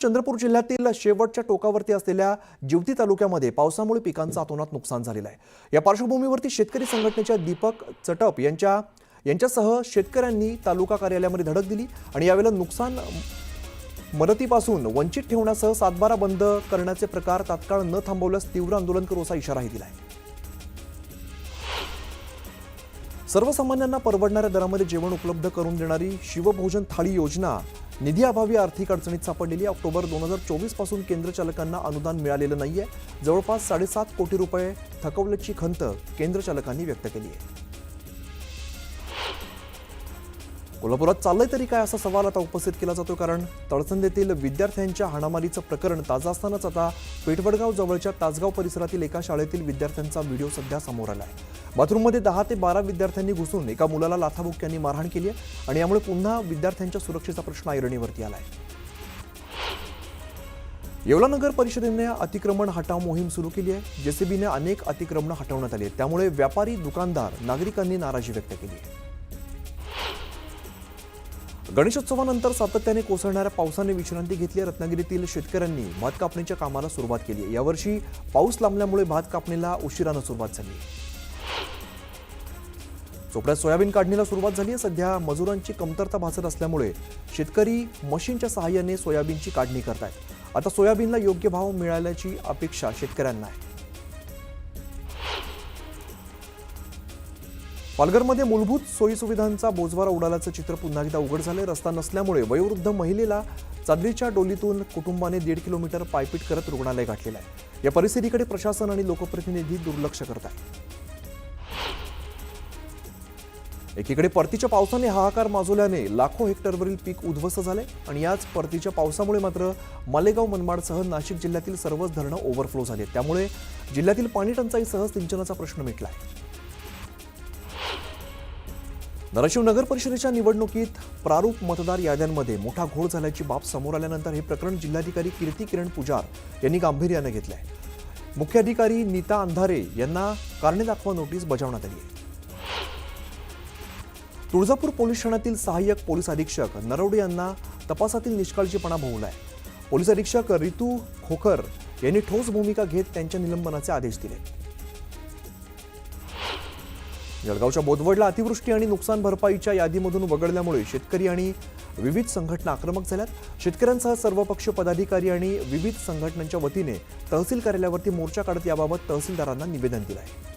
चंद्रपूर जिल्ह्यातील शेवटच्या टोकावरती असलेल्या जिवती तालुक्यामध्ये पावसामुळे पिकांचं अतोनात नुकसान झालेलं आहे। या पार्श्वभूमीवरती शेतकरी संघटनेच्या दीपक चटप यांच्यासह शेतकऱ्यांनी तालुका कार्यालयामध्ये धडक दिली आणि यावेळेला नुकसान मदतीपासून वंचित ठेवण्यासह सातबारा बंद करण्याचे प्रकार तात्काळ न थांबवल्यास तीव्र आंदोलन करू असा इशाराही दिला आहे। सर्वसामान्यांना परवडणाऱ्या दरामध्ये जेवण उपलब्ध करून देणारी शिवभोजन थाळी योजना निधीअभावी आर्थिक अडचणीत सापडलेली। ऑक्टोबर 2024 पासून केंद्र चालकांना अनुदान मिळालेलं नाहीये। जवळपास 7.5 कोटी रुपये थकवल्याची खंत केंद्र चालकांनी व्यक्त केली आहे। कोल्हापुरात चाललंय तरी काय असा सवाल आता उपस्थित केला जातो, कारण तळसंदेतील विद्यार्थ्यांच्या हाणामारीचं प्रकरण ताजं असतानाच आता पेठवडगाव जवळच्या तासगाव परिसरातील एका शाळेतील विद्यार्थ्यांचा व्हिडिओ सध्या समोर आला आहे। बाथरूममध्ये 10 ते 12 विद्यार्थ्यांनी घुसून एका मुलाला लाथाबुक्क्यांनी मारहाण केली आहे आणि यामुळे पुन्हा विद्यार्थ्यांच्या सुरक्षेचा प्रश्न ऐरणीवरती आला आहे। येवला नगर परिषदेने अतिक्रमण हटाव मोहीम सुरू केली आहे। जेसीबीने अनेक अतिक्रमण हटवण्यात आली आहेत, त्यामुळे व्यापारी, दुकानदार, नागरिकांनी नाराजी व्यक्त केली आहे। गणेशोत्सवानंतर सातत्याने कोसळणाऱ्या पावसाने विश्रांती घेतली। रत्नागिरीतील शेतकऱ्यांनी भात कापणीच्या कामाला सुरुवात केली आहे। यावर्षी पाऊस लांबल्यामुळे भात कापणीला उशिराने सुरुवात झाली आहे। चोपड्यात सोयाबीन काढणीला सुरुवात झाली आहे। सध्या मजुरांची कमतरता भासत असल्यामुळे शेतकरी मशीनच्या सहाय्याने सोयाबीनची काढणी करतायत। आता सोयाबीनला योग्य भाव मिळाल्याची अपेक्षा शेतकऱ्यांना आहे। पालघरमध्ये मूलभूत सोयीसुविधांचा बोजवारा उडाल्याचं चित्र पुन्हा एकदा उघड झाले। रस्ता नसल्यामुळे वयोवृद्ध महिलेला चादरीच्या डोलीतून कुटुंबाने 1.5 किलोमीटर पायपीट करत रुग्णालय गाठलेलं आहे। या परिस्थितीकडे प्रशासन आणि लोकप्रतिनिधी दुर्लक्ष करत आहेत। एकीकडे परतीच्या पावसाने हाहाकार माजवल्याने लाखो हेक्टरवरील पीक उद्ध्वस्त झाले आणि याच परतीच्या पावसामुळे मात्र मालेगाव, मनमाडसह नाशिक जिल्ह्यातील सर्वच धरणं ओव्हरफ्लो झाली। त्यामुळे जिल्ह्यातील पाणी टंचाईसह सिंचनाचा प्रश्न मिटला आहे। धाराशिव नगर परिषदेच्या निवडणुकीत प्रारूप मतदार याद्यांमध्ये मोठा घोळ झाल्याची बाब समोर आल्यानंतर हे प्रकरण जिल्हाधिकारी कीर्ती किरण पुजार यांनी गांभीर्याने घेतले आहे। मुख्याधिकारी नीता अंधारे यांना कारणे दाखवा नोटीस बजावण्यात आली आहे। तुळजापूर पोलीस ठाण्यातील सहाय्यक पोलीस अधीक्षक नरवडे यांना तपासातील निष्काळजीपणा भोवलाय। पोलीस अधीक्षक रितू खोकर यांनी ठोस भूमिका घेत त्यांच्या निलंबनाचे आदेश दिले। जळगावच्या बोदवडला अतिवृष्टी आणि नुकसान भरपाईच्या यादीमधून वगळल्यामुळे शेतकरी आणि विविध संघटना आक्रमक झाल्यात। शेतकऱ्यांसह सर्वपक्षीय पदाधिकारी आणि विविध संघटनांच्या वतीने तहसील कार्यालयावरती मोर्चा काढत याबाबत तहसीलदारांना निवेदन दिलं आहे।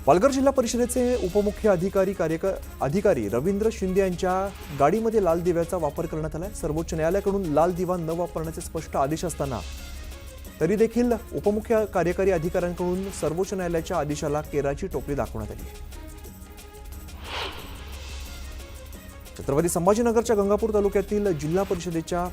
पालघर जिल्हा परिषदेचे उपमुख्य अधिकारी रवींद्र शिंदे यांच्या गाडीमध्ये लाल दिव्याचा वापर करण्यात आलाय। सर्वोच्च न्यायालयाकडून लाल दिवा न वापरण्याचे स्पष्ट आदेश असताना तरी देखील उपमुख्य कार्यकारी अधिकाऱ्यांकडून सर्वोच्च न्यायालयाच्या आदेशाला केराची टोपली दाखवण्यात आली आहे। छत्रपती संभाजीनगरच्या गंगापूर तालुक्यातील जिल्हा परिषदेच्या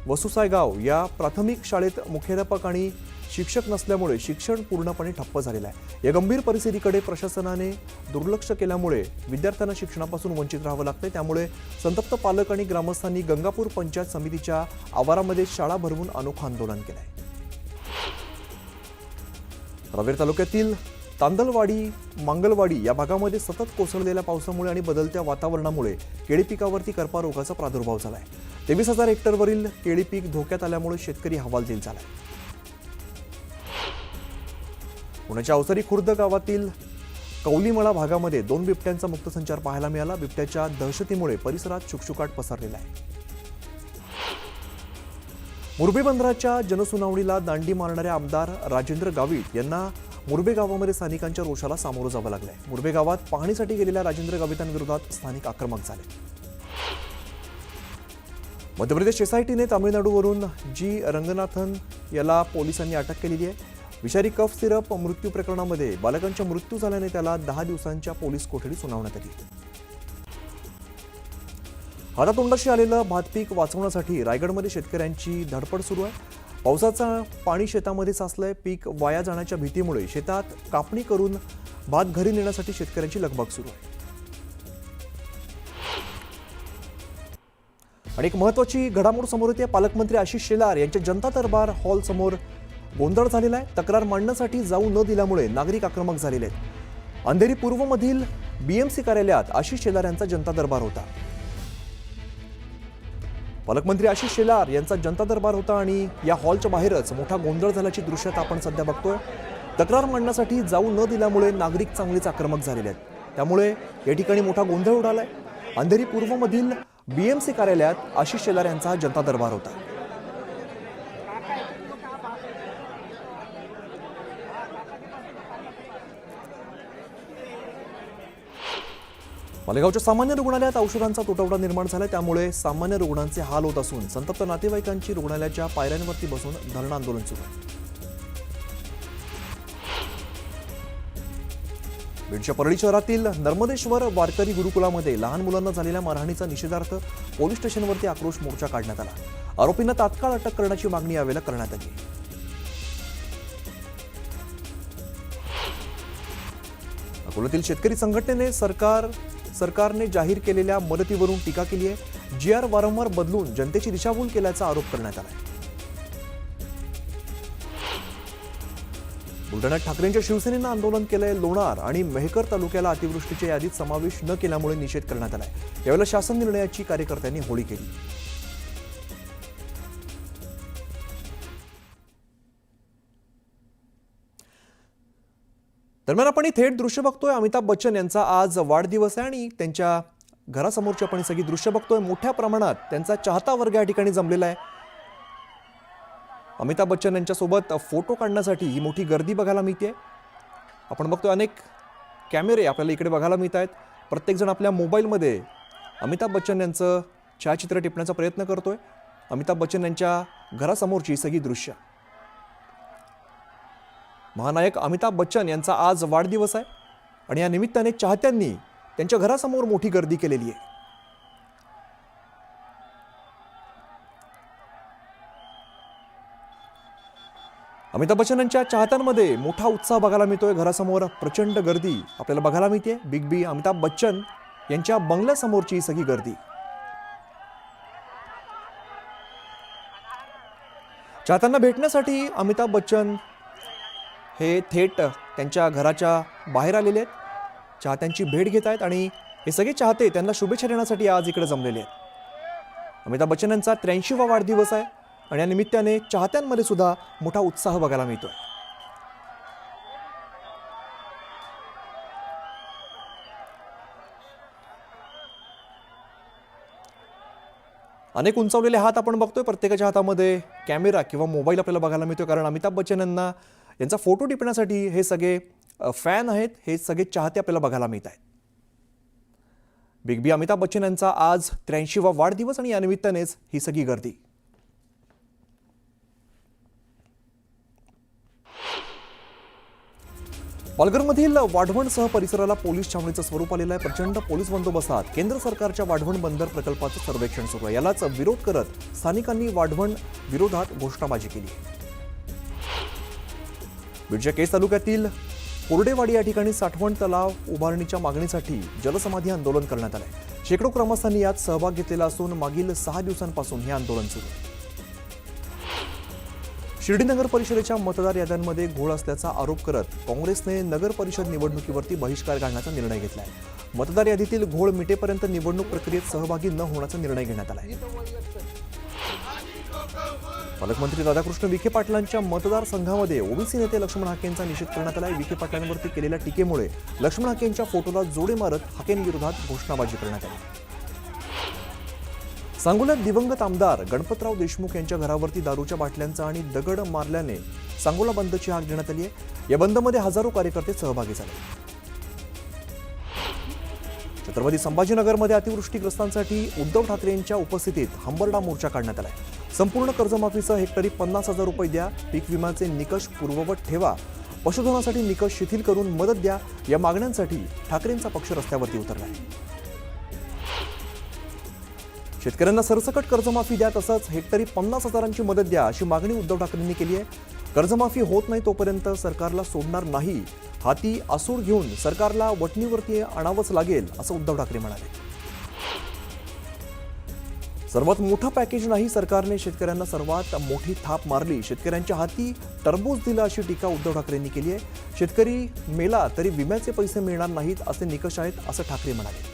वसुसायगाव या प्राथमिक शाळेत मुख्याध्यापक आणि शिक्षक नसल्यामुळे शिक्षण पूर्णपणे ठप्प झालेलं आहे। या गंभीर परिस्थितीकडे प्रशासनाने दुर्लक्ष केल्यामुळे विद्यार्थ्यांना शिक्षणापासून वंचित राहावं लागतंय। त्यामुळे संतप्त पालक आणि ग्रामस्थांनी गंगापूर पंचायत समितीच्या आवारामध्ये शाळा भरवून अनोखं आंदोलन केलंय। रावेर तालुक्यातील तांदलवाडी, मंगलवाडी या भागामध्ये सतत कोसळलेल्या पावसामुळे आणि बदलत्या वातावरणामुळे केळी पिकावरती करपा रोगाचा प्रादुर्भाव झालाय। 23,000 हेक्टरवरील केळी पीक धोक्यात आल्यामुळे शेतकरी हवालदिल झालाय। पुण्याच्या अवसरी खुर्द गावातील कौलीमळा भागामध्ये 2 बिबट्यांचा मुक्त संचार पाहायला मिळाला। बिबट्याच्या दहशतीमुळे परिसरात शुकशुकाट पसरलेला आहे। मुरबे बंदराच्या जनसुनावणीला दांडी मारणाऱ्या आमदार राजेंद्र गावित यांना मुरबे गावामध्ये स्थानिकांच्या रोषाला सामोरं जावं लागलंय। मुरबे गावात पाहणीसाठी गेलेल्या राजेंद्र गावितांविरोधात स्थानिक आक्रमक झाले। मध्य प्रदेश एसआयटीने तामिळनाडूवरून जी रंगनाथन याला पोलिसांनी अटक केलेली आहे। विषारी कफ सिरप मृत्यू प्रकरणामध्ये बालकांचा मृत्यू झाल्याने त्याला 10 दिवसांच्या पोलीस कोठडी सुनावण्यात आली। हातातोंडाशी आलेलं भात पीक वाचवण्यासाठी रायगडमध्ये शेतकऱ्यांची धडपड सुरू आहे। पावसाचं पाणी शेतामध्ये साचलंय। पीक वाया जाण्याच्या भीतीमुळे शेतात कापणी करून भात घरी नेण्यासाठी शेतकऱ्यांची लगबग सुरू आहे। आणि एक महत्त्वाची घडामोड समोर येते। पालकमंत्री आशिष शेलार यांच्या जनता दरबार हॉल समोर गोंधळ झालेला आहे। तक्रार मांडण्यासाठी जाऊ न दिल्यामुळे नागरिक आक्रमक झालेले आहेत। अंधेरी पूर्वमधील बीएमसी कार्यालयात आशिष शेलार यांचा जनता दरबार होता। पालकमंत्री आशिष शेलार यांचा जनता दरबार होता आणि या हॉलच्या बाहेरच मोठा गोंधळ झाल्याची दृश्यात आपण सध्या बघतोय. तक्रार मांडण्यासाठी जाऊ न दिल्यामुळे नागरिक चांगलेच आक्रमक झालेले आहेत. त्यामुळे या ठिकाणी मोठा गोंधळ उडालाय. अंधेरी पूर्वमधील BMC कार्यालयात आशिष शेलार यांचा हा जनता दरबार होता. मालेगावच्या सामान्य रुग्णालयात औषधांचा तुटवडा निर्माण झाला. त्यामुळे सामान्य रुग्णांचे हाल होत असून संतप्त नातेवाईकांची रुग्णालयाच्या पायऱ्यांवरती बसून धरणं आंदोलन सुरू आहे. बीडच्या परळी शहरातील नर्मदेश्वर वारकरी गुरुकुलामध्ये लहान मुलांना झालेल्या मारहाणीचा निषेधार्थ पोलीस स्टेशनवरती आक्रोश मोर्चा काढण्यात आला. आरोपींना तात्काळ अटक करण्याची मागणी यावेळेला करण्यात आली. अकोल्यातील शेतकरी संघटनेने सरकारने जाहीर केलेल्या मदतीवरून टीका केली आहे. GR वारंवार बदलून जनतेची दिशाभूल केल्याचा आरोप करण्यात आला. बुलढाण्यात ठाकरेंच्या शिवसेनेनं आंदोलन केलंय. लोणार आणि मेहकर तालुक्याला अतिवृष्टीच्या यादीत समावेश न केल्यामुळे निषेध करण्यात आलाय. यावेळेला शासन निर्णयाची कार्यकर्त्यांनी होळी केली. दरम्यान आपण ही थेट दृश्य बघतोय. अमिताभ बच्चन यांचा आज वाढदिवस आहे आणि त्यांच्या घरासमोरची आपण सगळी दृश्य बघतोय. मोठ्या प्रमाणात त्यांचा चाहता वर्ग या ठिकाणी जमलेला आहे. अमिताभ बच्चन यांच्यासोबत फोटो काढण्यासाठी ही मोठी गर्दी बघायला मिळते. आपण बघतोय अनेक कॅमेरे आपल्याला इकडे बघायला मिळत आहेत. प्रत्येकजण आपल्या मोबाईलमध्ये अमिताभ बच्चन यांचं छायाचित्र टिपण्याचा प्रयत्न करतोय. अमिताभ बच्चन यांच्या घरासमोरची सगळी दृश्य. महानायक अमिताभ बच्चन यांचा आज वाढदिवस आहे आणि या निमित्ताने चाहत्यांनी त्यांच्या घरासमोर मोठी गर्दी केलेली आहे. अमिताभ बच्चन यांच्या चाहत्यांमध्ये मोठा उत्साह बघायला मिळतोय. घरासमोर प्रचंड गर्दी आपल्याला बघायला मिळते. बिग बी अमिताभ बच्चन यांच्या बंगल्यासमोरची सगळी गर्दी. चाहत्यांना भेटण्यासाठी अमिताभ बच्चन हे थेट त्यांच्या घराच्या बाहेर आलेले आहेत. चाहत्यांची भेट घेत आहेत आणि हे सगळे चाहते त्यांना शुभेच्छा देण्यासाठी आज इकडे जमलेले आहेत. अमिताभ बच्चन यांचा 83वा वाढदिवस आहे आणि या निमित्ताने चाहत्यांमध्ये सुद्धा मोठा उत्साह बघायला मिळतोय. अनेक उंचावलेले हात आपण बघतोय. प्रत्येकाच्या हातामध्ये कॅमेरा किंवा मोबाईल आपल्याला बघायला मिळतोय. कारण अमिताभ बच्चन यांचा फोटो टिपण्यासाठी हे सगळे फॅन आहेत. हे सगळे चाहते आपल्याला बघायला मिळत आहेत. बिग बी अमिताभ बच्चन यांचा आज 83वा वाढदिवस आणि या निमित्तानेच ही सगळी गर्दी. पालघरमधील वाढवणसह परिसराला पोलीस छावणीचं स्वरूप आलेलं आहे. प्रचंड पोलीस बंदोबस्तात केंद्र सरकारच्या वाढवण बंदर प्रकल्पाचं सर्वेक्षण सुरू आहे. यालाच विरोध करत स्थानिकांनी वाढवण विरोधात घोषणाबाजी केली. बीडच्या केज तालुक्यातील कोरडेवाडी या ठिकाणी साठवण तलाव उभारणीच्या मागणीसाठी जलसमाधी आंदोलन करण्यात आलंय. शेकडो ग्रामस्थांनी यात सहभाग घेतलेला असून मागील 6 दिवसांपासून हे आंदोलन सुरू आहे. शिर्डी नगर परिषदेच्या मतदार याद्यांमध्ये घोळ असल्याचा आरोप करत काँग्रेसने नगर परिषद निवडणुकीवरती बहिष्कार घालण्याचा निर्णय घेतलाय. मतदार यादीतील घोळ मिटेपर्यंत निवडणूक प्रक्रियेत सहभागी न होण्याचा निर्णय घेण्यात आलाय. पालकमंत्री राधाकृष्ण विखे पाटलांच्या मतदारसंघामध्ये ओबीसी नेते लक्ष्मण हाकेंचा निषेध करण्यात आलाय. विखे पाटलांवरती केलेल्या टीकेमुळे लक्ष्मण हाकेंच्या फोटोला जोडे मारत हाकेंविरोधात घोषणाबाजी करण्यात आली. सांगोल्यात दिवंगत आमदार गणपतराव देशमुख यांच्या घरावरती दारूच्या बाटल्यांचा आणि दगड मारल्याने सांगोला बंदची हाक देण्यात आली आहे. या बंदमध्ये हजारो कार्यकर्ते सहभागी झाले. छत्रपती संभाजीनगरमध्ये अतिवृष्टीग्रस्तांसाठी उद्धव ठाकरे यांच्या उपस्थितीत हंबरडा मोर्चा काढण्यात आलाय. संपूर्ण कर्जमाफीसह हेक्टरी 50,000 रुपये द्या, पीक विम्याचे निकष पूर्ववत ठेवा, पशुधनासाठी निकष शिथिल करून मदत द्या या मागण्यांसाठी ठाकरेंचा पक्ष रस्त्यावरती उतरला आहे. शेतकऱ्यांना सरसकट कर्जमाफी द्या, तसंच हेक्टरी 50,000ची मदत द्या अशी मागणी उद्धव ठाकरेंनी केली आहे. कर्जमाफी होत नाही तोपर्यंत सरकारला सोडणार नाही. हाती आसूड घेऊन सरकारला वटणीवरती आणावंच लागेल असं उद्धव ठाकरे म्हणाले. सर्वात मोठं पॅकेज नाही, सरकारने शेतकऱ्यांना सर्वात मोठी थाप मारली, शेतकऱ्यांच्या हाती टरबूज दिलं अशी टीका उद्धव ठाकरेंनी केली आहे. शेतकरी मेला तरी विम्याचे पैसे मिळणार नाहीत असे निकष आहेत असं ठाकरे म्हणाले.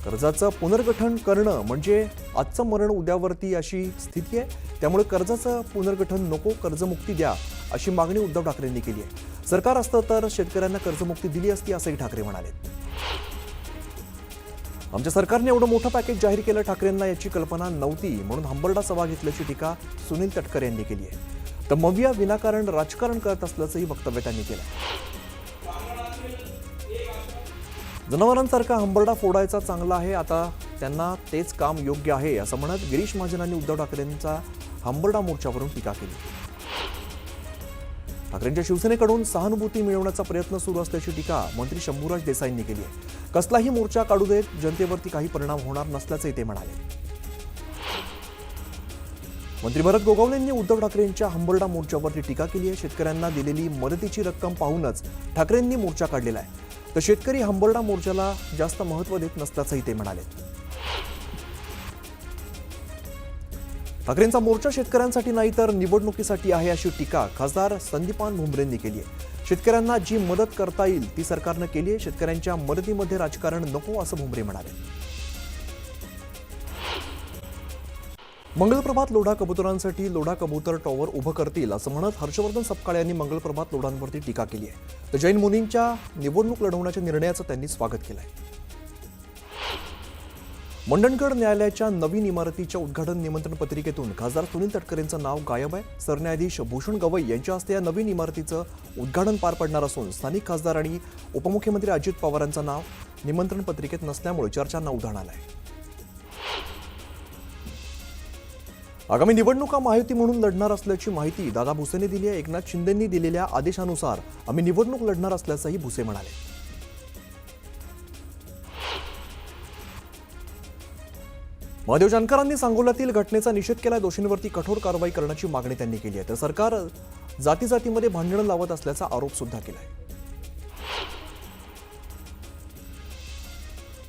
कर्जाचं पुनर्गठन करणं म्हणजे आजचं मरण उद्यावरती अशी स्थिती आहे. त्यामुळे कर्जाचं पुनर्गठन नको, कर्जमुक्ती द्या अशी मागणी उद्धव ठाकरेंनी केली आहे. सरकार असतं तर शेतकऱ्यांना कर्जमुक्ती दिली असती असंही ठाकरे म्हणाले. आमच्या सरकारने एवढं मोठं पॅकेज जाहीर केलं, ठाकरेंना याची कल्पना नव्हती म्हणून हंबरडा सभा घेतल्याची टीका सुनील तटकरे यांनी केली आहे. तर मविया विनाकारण राजकारण करत असल्याचंही वक्तव्य त्यांनी केलं. जनावरांसारखा हंबरडा फोडायचा चांगला आहे, आता त्यांना तेच काम योग्य आहे असं म्हणत गिरीश महाजनांनी उद्धव ठाकरेंचा हंबरडा मोर्चावरून टीका केली. ठाकरेंच्या शिवसेनेकडून सहानुभूती मिळवण्याचा प्रयत्न सुरू असल्याची टीका मंत्री शंभूराज देसाईंनी केली आहे. कसलाही मोर्चा काढू देत, जनतेवरती काही परिणाम होणार नसल्याचंही ते म्हणाले. मंत्री भरत गोगावलेंनी उद्धव ठाकरेंच्या हंबरडा मोर्चावरती टीका केली आहे. शेतकऱ्यांना दिलेली मदतीची रक्कम पाहूनच ठाकरेंनी मोर्चा काढलेला आहे. तर शेतकरी हंबरडा मोर्चाला जास्त महत्त्व देत नसल्याचंही ते म्हणाले. ठाकरेंचा मोर्चा शेतकऱ्यांसाठी नाही तर निवडणुकीसाठी आहे अशी टीका खासदार संदीपान भुमरेंनी केली आहे. शेतकऱ्यांना जी मदत करता येईल ती सरकारनं केली आहे. शेतकऱ्यांच्या मदतीमध्ये राजकारण नको असं भुमरे म्हणाले. मंगलप्रभात लोढा कबुतरांसाठी लोढा कबूतर टॉवर उभं करतील असं म्हणत हर्षवर्धन सपकाळे यांनी मंगलप्रभात लोढांवरती टीका केली आहे. तर जैन मुनींच्या निवडणूक लढवण्याच्या निर्णयाचं त्यांनी स्वागत केलं आहे. मंडणगड न्यायालयाच्या नवीन इमारतीच्या उद्घाटन निमंत्रण पत्रिकेतून खासदार सुनील तटकरेंचं नाव गायब आहे. सरन्यायाधीश भूषण गवई यांच्या हस्ते या नवीन इमारतीचं उद्घाटन पार पडणार असून स्थानिक खासदार आणि उपमुख्यमंत्री अजित पवारांचं नाव निमंत्रण पत्रिकेत नसल्यामुळे चर्चांना उधाण आलं आहे. आगामी निवडणुका महायुती म्हणून लढणार असल्याची माहिती दादा भुसेने दिली आहे. एकनाथ शिंदेंनी दिलेल्या आदेशानुसार आम्ही निवडणूक लढणार असल्याचंही भुसे म्हणाले. महादेव जानकरांनी सांगोल्यातील घटनेचा निषेध केलाय. दोषींवरती कठोर कारवाई करण्याची मागणी त्यांनी केली आहे. तर सरकार जातीजातीमध्ये भांडणं लावत असल्याचा आरोप सुद्धा केलाय.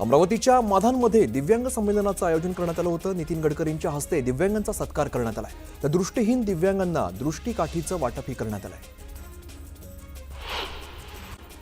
अमरावतीच्या माधानमध्ये दिव्यांग संमेलनाचं आयोजन करण्यात आलं होतं. नितीन गडकरींच्या हस्ते दिव्यांगांचा सत्कार करण्यात आलाय. तर दृष्टीहीन दिव्यांगांना दृष्टीकाठीचं वाटपही करण्यात आलंय.